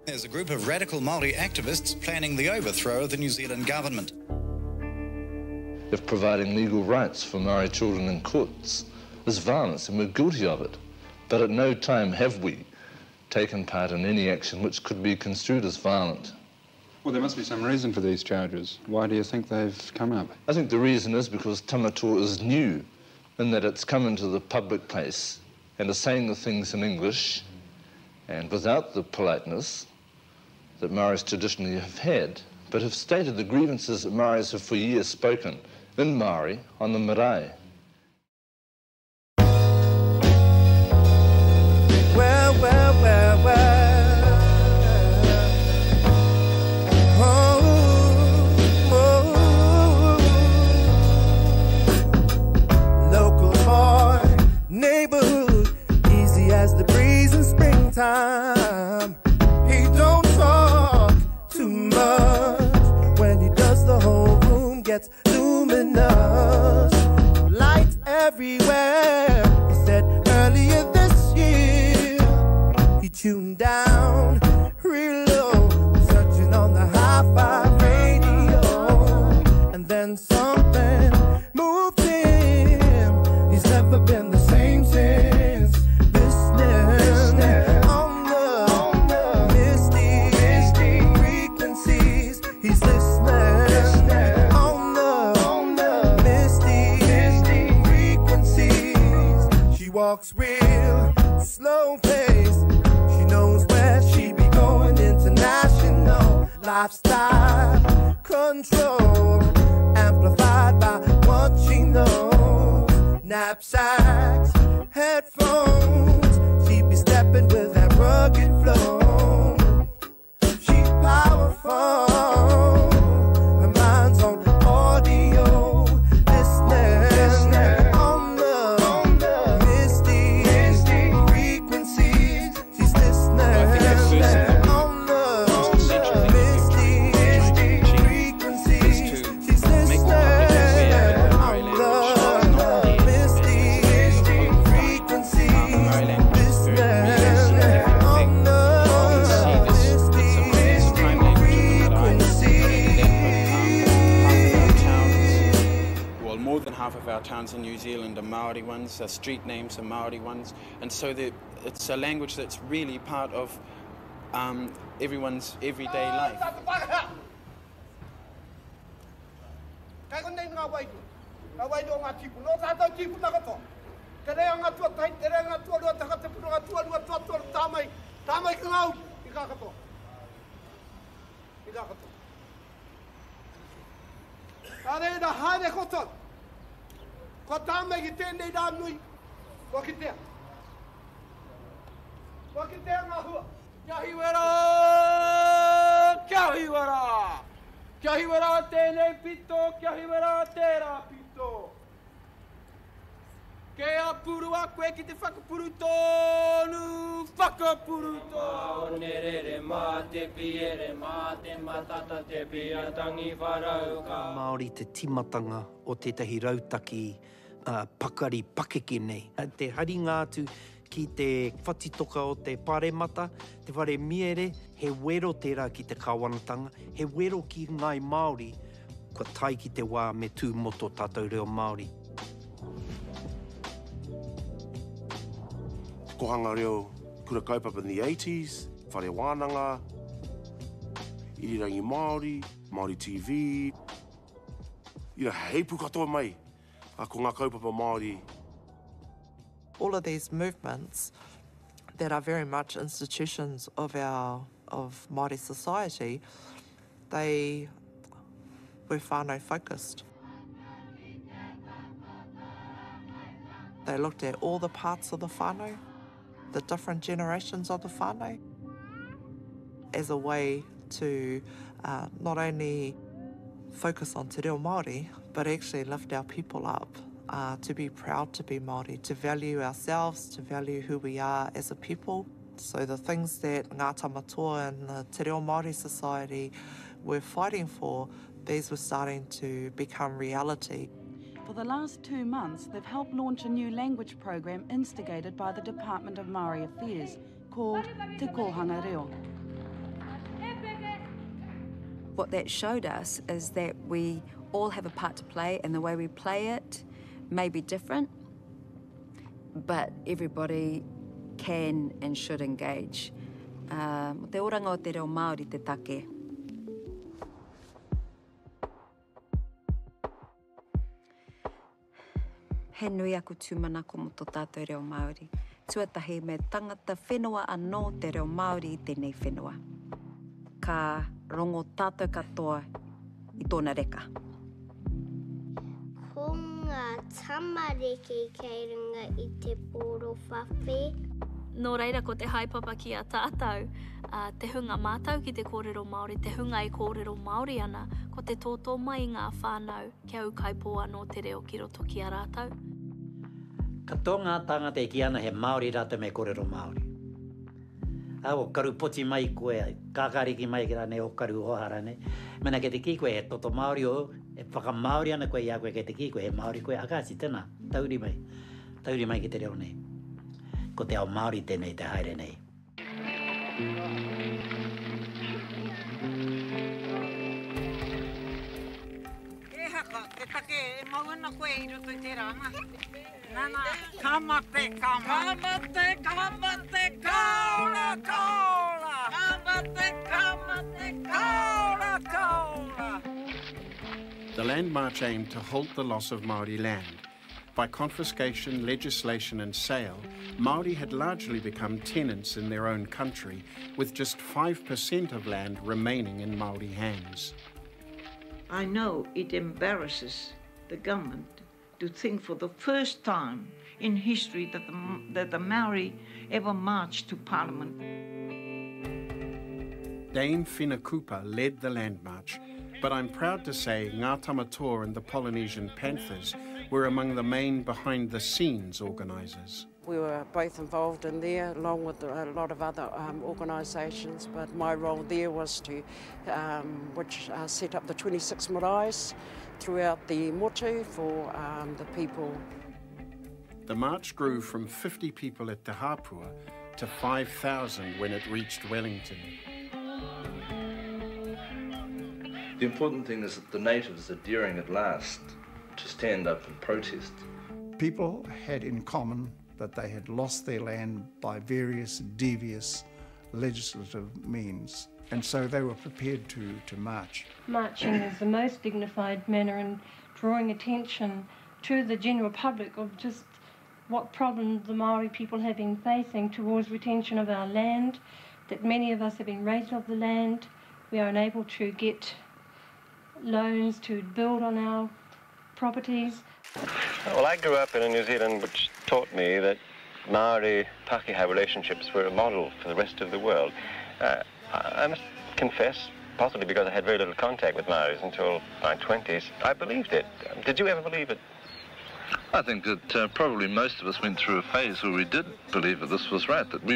There's a group of radical Māori activists planning the overthrow of the New Zealand government. If providing legal rights for Māori children in courts is violence, and we're guilty of it, but at no time have we taken part in any action which could be construed as violent. Well, there must be some reason for these charges. Why do you think they've come up? I think the reason is because Tamatoa is new in that it's come into the public place and is saying the things in English and without the politeness that Maoris traditionally have had, but have stated the grievances that Maoris have for years spoken in Māori on the marae. Local boy, neighborhood, easy as the breeze in springtime. He don't talk too much. When he does, the whole room gets luminous. Light everywhere. He said earlier this year, he tuned down real low, searching on the hi-fi radio, and then something moved him. He's never been the same since. Listening on the misty frequencies. He's listening on the misty frequencies. She walks real slow pace. She knows where she be going. International lifestyle control, amplified by what she knows. Knapsacks, headphones, she be stepping with that rugged flow. She's powerful, her mind's on audio, listening on the misty frequencies. She's listening on the misty frequencies. She's listening on the misty frequencies. Well, more than half of our towns in New Zealand are Māori ones, street names are Māori ones, and so it's a language that's really part of everyone's everyday life. Kia hiwera tēnei pito, kia hiwera tērā pito. Kia puru a koe ki te whakapuru tōnu, whakapuru tōnu. Nerere mā te piere mā te matata te piatangi wharauka. Māori te timatanga o tētahi rautaki pakari pakeke nei. Te haringātu ki te whatitoka o te paremata, te whare miere, he wero tērā ki te kāwanatanga, he wero ki ngai Māori, kua tai ki te wā me tū moto tātou reo Māori. Kohanga reo kura kaupapa in the 80s, whare wānanga, irirangi Māori, Māori TV. Hei pu katoa mai, ko ngā kaupapa Māori. All of these movements that are very much institutions of Māori society, they were whānau focused. They looked at all the parts of the whānau, the different generations of the whānau, as a way to not only focus on te reo Māori, but actually lift our people up. To be proud to be Māori, to value ourselves, to value who we are as a people. So the things that Ngā Tamatoa and the Te Reo Māori Society were fighting for, these were starting to become reality. For the last 2 months, they've helped launch a new language program instigated by the Department of Māori Affairs called Te Kohanga Reo. what that showed us is that we all have a part to play, and the way we play it may be different, but everybody can and should engage. Te oranga o te reo Māori te take. He nui aku tūmanako mo tō tātou reo Māori. Tuatahi me tangata whenua anō te reo Māori I tēnei whenua. Ka rongo tātou katoa I tōna reka. Ko ngā tamareke kei runga I te pōro whawhi. Nō reira ko te haipapa ki a tātou, te hunga mātau ki te kōrero Māori, te hunga I kōrero Māori ana, ko te tōtō mai ngā whānau kia au kaipō anō te reo ki roto ki a rātau. Ka tō ngā tangata E ki ana he Māori rātou me kōrero Māori. Awo karu poti mai koe, kākāriki mai ki rane o karu ohara ne. Mena ke te ki koe he toto Māori o, e whaka Māori ana koe ia koe ke te ki koe he Māori koe. Akasi tēnā, tauri mai ki te reo nei. Ko te ao Māori tēnei te haere nei. E haka, te take e mauana koe I roto I te ranga. Nana, kamate, kamate, kamate, kaula, kaula. Kamate, kamate, kaula, kaula. The Land March aimed to halt the loss of Māori land. By confiscation, legislation and sale, Māori had largely become tenants in their own country, with just 5% of land remaining in Māori hands. I know it embarrasses the government to think for the first time in history that the Maori ever marched to Parliament. Dame Whina Kupa led the Land March, but I'm proud to say Ngā Tamatoa and the Polynesian Panthers were among the main behind-the-scenes organisers. We were both involved in there, along with a lot of other organisations, but my role there was to set up the 26 maraes throughout the motu for the people. The march grew from 50 people at Te Hapua to 5,000 when it reached Wellington. The important thing is that the natives are daring at last to stand up and protest. People had in common that they had lost their land by various devious legislative means, and so they were prepared to march. Marching is the most dignified manner in drawing attention to the general public of just what problems the Māori people have been facing towards retention of our land, that many of us have been raised off the land. We are unable to get loans to build on our properties. Well, I grew up in a New Zealand which taught me that Māori-Pākehā relationships were a model for the rest of the world. I must confess, possibly because I had very little contact with Māoris until my 20s, I believed it. Did you ever believe it? I think that probably most of us went through a phase where we did believe that this was right, that we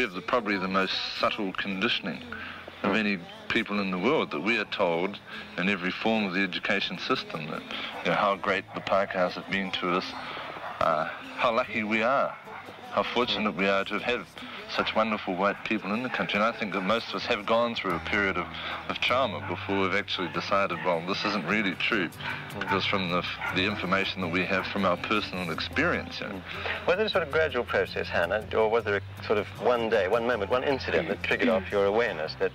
have probably the most subtle conditioning of any people in the world, that we are told in every form of the education system that how great the Pākehās have been to us, how lucky we are, how fortunate we are to have had such wonderful white people in the country. And I think that most of us have gone through a period of trauma before we've actually decided, well, this isn't really true, because from the information that we have from our personal experience. Was it a sort of gradual process, Hannah, or was there a sort of one day, one moment, one incident that triggered off your awareness that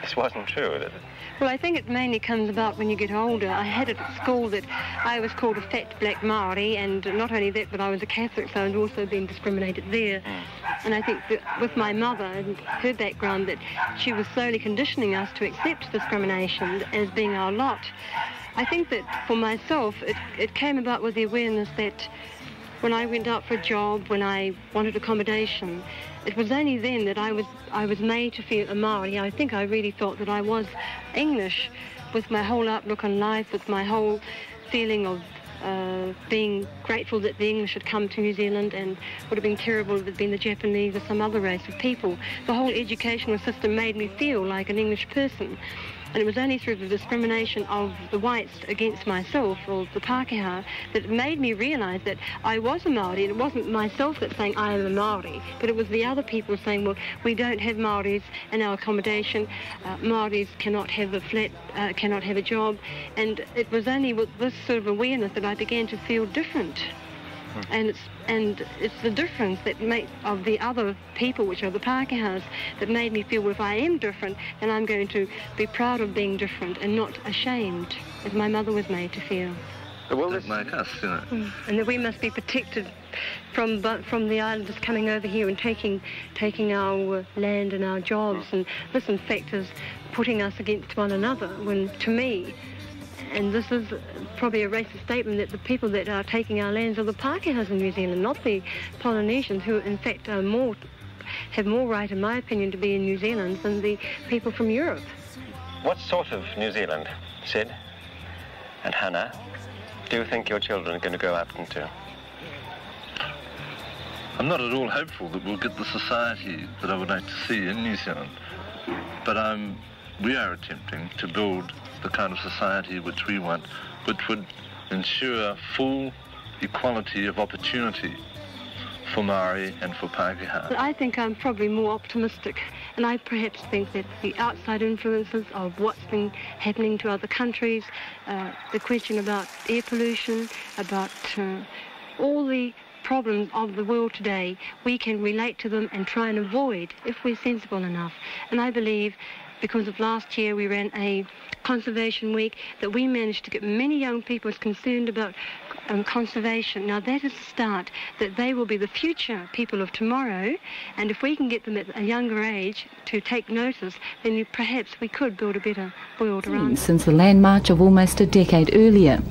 this wasn't true? Well, I think it mainly comes about when you get older. I had it at school that I was called a fat black Māori, and not only that, but I was a Catholic, so I was also being discriminated there. And I think that with my mother and her background, that she was slowly conditioning us to accept discrimination as being our lot. I think that for myself, it came about with the awareness that when I went out for a job, when I wanted accommodation, it was only then that I was made to feel a Māori. I think I really thought that I was English, with my whole outlook on life, with my whole feeling of being grateful that the English had come to New Zealand, and would have been terrible if it had been the Japanese or some other race of people. The whole educational system made me feel like an English person. And it was only through the discrimination of the whites against myself, or the Pākehā, that it made me realise that I was a Māori, and it wasn't myself that's saying I am a Māori, but it was the other people saying, well, we don't have Māoris in our accommodation, Māoris cannot have a flat, cannot have a job, and it was only with this sort of awareness that I began to feel different. And it's the difference that of the other people, which are the Pākehās, that made me feel, well, if I am different, then I'm going to be proud of being different and not ashamed, as my mother was made to feel. Well, that's like us, you know. And that we must be protected from the islanders coming over here and taking our land and our jobs. And this, in fact, is putting us against one another, when, to me, and this is probably a racist statement, that the people that are taking our lands are the Pākehās in New Zealand, not the Polynesians, who in fact have more right, in my opinion, to be in New Zealand than the people from Europe. What sort of New Zealand, Sid and Hannah, do you think your children are going to grow up into? I'm not at all hopeful that we'll get the society that I would like to see in New Zealand, but we are attempting to build the kind of society which we want, which would ensure full equality of opportunity for Māori and for Pākehā. I think I'm probably more optimistic, and I perhaps think that the outside influences of what's been happening to other countries, the question about air pollution, about all the problems of the world today, we can relate to them and try and avoid if we're sensible enough. And I believe, because of last year we ran a conservation week, that we managed to get many young people concerned about conservation. Now that is the start, that they will be the future people of tomorrow, and if we can get them at a younger age to take notice, then perhaps we could build a better world around them. Since the land march of almost a decade earlier,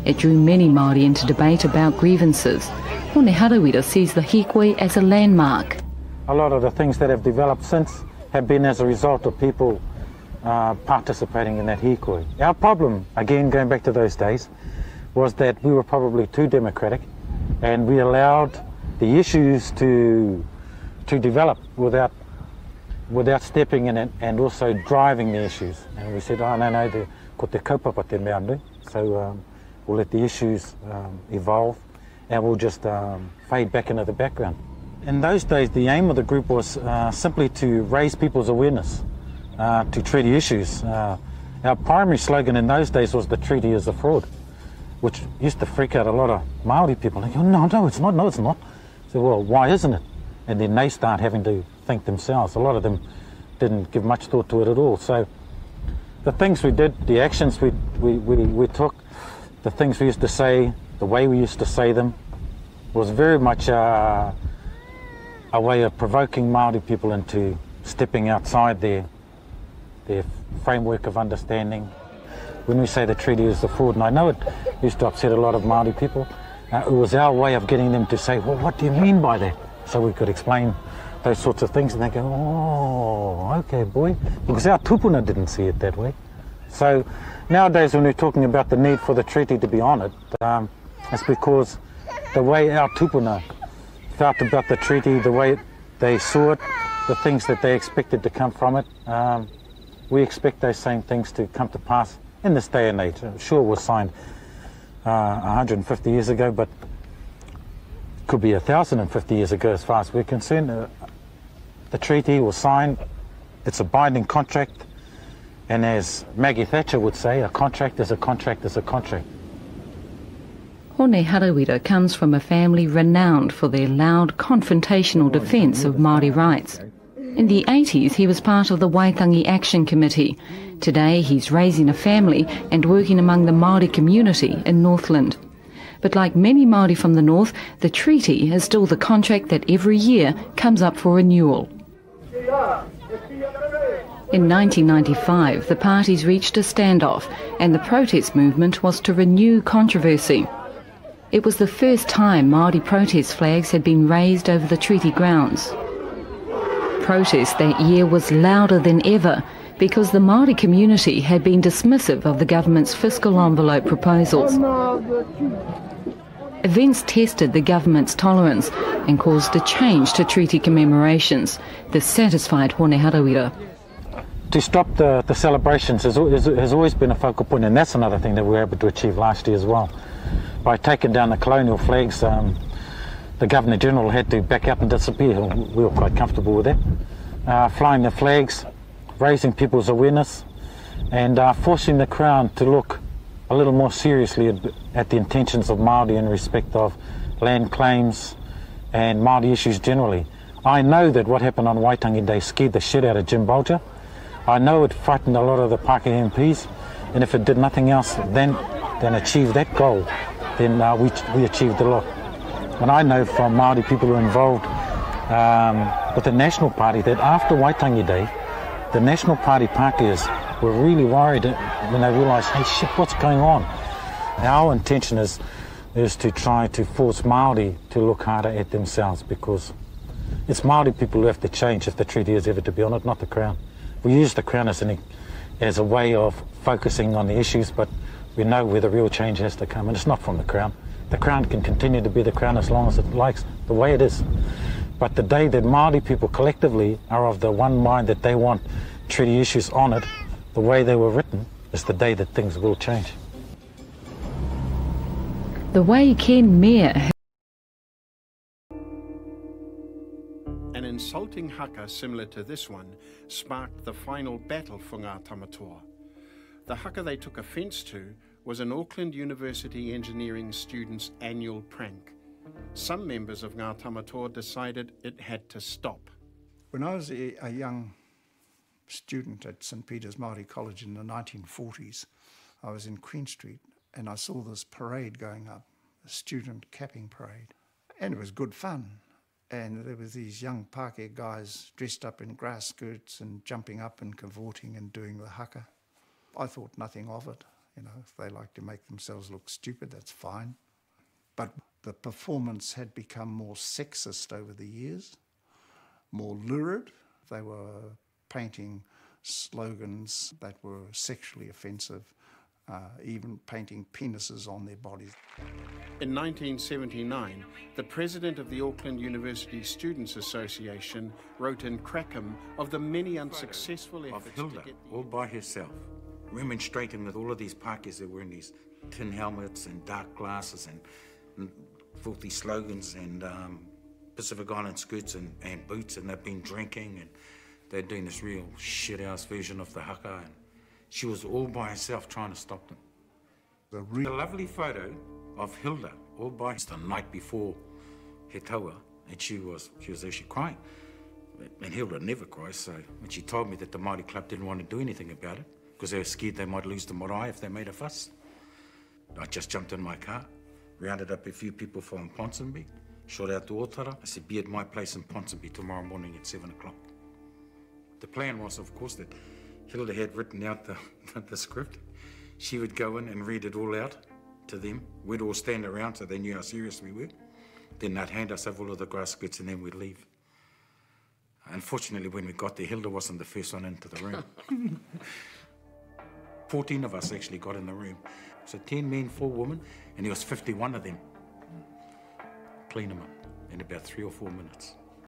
it drew many Māori into debate about grievances. Hone Harawira sees the Hīkoi as a landmark. A lot of the things that have developed since have been as a result of people participating in that hīkoi. Our problem, again going back to those days, was that we were probably too democratic, and we allowed the issues to develop without stepping in it and also driving the issues. And we said, oh no, ko te kaupapa te mea nui, so we'll let the issues evolve, and we'll just fade back into the background. In those days, the aim of the group was simply to raise people's awareness to treaty issues. Our primary slogan in those days was the treaty is a fraud, which used to freak out a lot of Māori people. They go, no, it's not, no, it's not. So, well, why isn't it? And then they start having to think themselves. A lot of them didn't give much thought to it at all. So the things we did, the actions we took, the things we used to say, the way we used to say them, was very much a way of provoking Māori people into stepping outside their framework of understanding. When we say the treaty is a fraud, and I know it used to upset a lot of Māori people, it was our way of getting them to say, well, what do you mean by that? So we could explain those sorts of things, and they go, oh, okay, boy, because our tupuna didn't see it that way. So nowadays, when we're talking about the need for the treaty to be honoured, it's because the way our tupuna felt about the treaty, the way they saw it, the things that they expected to come from it, we expect those same things to come to pass in this day and age. Sure, it was signed 150 years ago, but it could be 1,050 years ago as far as we're concerned. The treaty was signed, it's a binding contract, and as Maggie Thatcher would say, a contract is a contract is a contract. Hone Harawira comes from a family renowned for their loud, confrontational defence of Māori rights. In the 80s, he was part of the Waitangi Action Committee. Today, he's raising a family and working among the Māori community in Northland. But like many Māori from the north, the treaty is still the contract that every year comes up for renewal. In 1995, the parties reached a standoff, and the protest movement was to renew controversy. It was the first time Māori protest flags had been raised over the treaty grounds. Protest that year was louder than ever because the Māori community had been dismissive of the government's fiscal envelope proposals. Events tested the government's tolerance and caused a change to treaty commemorations. This satisfied Hone Harawira. to stop the celebrations has always been a focal point, and that's another thing that we were able to achieve last year as well. By taking down the colonial flags, the Governor-General had to back up and disappear. We were quite comfortable with that. Flying the flags, raising people's awareness, and forcing the Crown to look a little more seriously at the intentions of Māori in respect of land claims and Māori issues generally. I know that what happened on Waitangi Day scared the shit out of Jim Bolger. I know it frightened a lot of the Pākehā MPs, and if it did nothing else than achieve that goal, then we achieved a lot. And I know from Māori people who are involved with the National Party that after Waitangi Day, the National Party Pākehās were really worried when they realised, hey shit, what's going on? Our intention is to try to force Māori to look harder at themselves, because it's Māori people who have to change if the treaty is ever to be honoured, not the Crown. We use the Crown as a way of focusing on the issues, but we know where the real change has to come, and it's not from the Crown. The Crown can continue to be the Crown as long as it likes, the way it is. But the day that Māori people collectively are of the one mind that they want treaty issues honoured the way they were written is the day that things will change. The way Ken Mayer... An insulting haka similar to this one sparked the final battle for Ngā Tamatoa. The haka they took offence to was an Auckland University engineering students' annual prank. Some members of Ngā Tamatoa decided it had to stop. When I was a young student at St Peter's Māori College in the 1940s, I was in Queen Street and I saw this parade going up, a student capping parade. And it was good fun. And there was these young Pākehā guys dressed up in grass skirts and jumping up and cavorting and doing the haka. I thought nothing of it. You know, if they like to make themselves look stupid, that's fine. But the performance had become more sexist over the years, more lurid. They were painting slogans that were sexually offensive, even painting penises on their bodies. In 1979, the president of the Auckland University Students Association wrote in Crackham of the many unsuccessful efforts of Hilda, to get all by herself, remonstrating with all of these Pākehās that were in these tin helmets and dark glasses and filthy slogans and Pacific Island skirts and boots, and they've been drinking and they're doing this real shit-house version of the haka, and she was all by herself trying to stop them. The lovely photo of Hilda all by the night before He Taua, and she was actually crying. And Hilda never cries, so when she told me that the Māori Club didn't want to do anything about it because they were scared they might lose the marae if they made a fuss, I just jumped in my car, rounded up a few people from Ponsonby, shot out to Otara. I said, be at my place in Ponsonby tomorrow morning at 7 o'clock. The plan was, of course, that Hilda had written out the script. She would go in and read it all out to them. We'd all stand around so they knew how serious we were. Then they'd hand us over all of the grass skirts and then we'd leave. Unfortunately, when we got there, Hilda wasn't the first one into the room. 14 of us actually got in the room. So 10 men, 4 women, and there was 51 of them. Clean them up in about 3 or 4 minutes.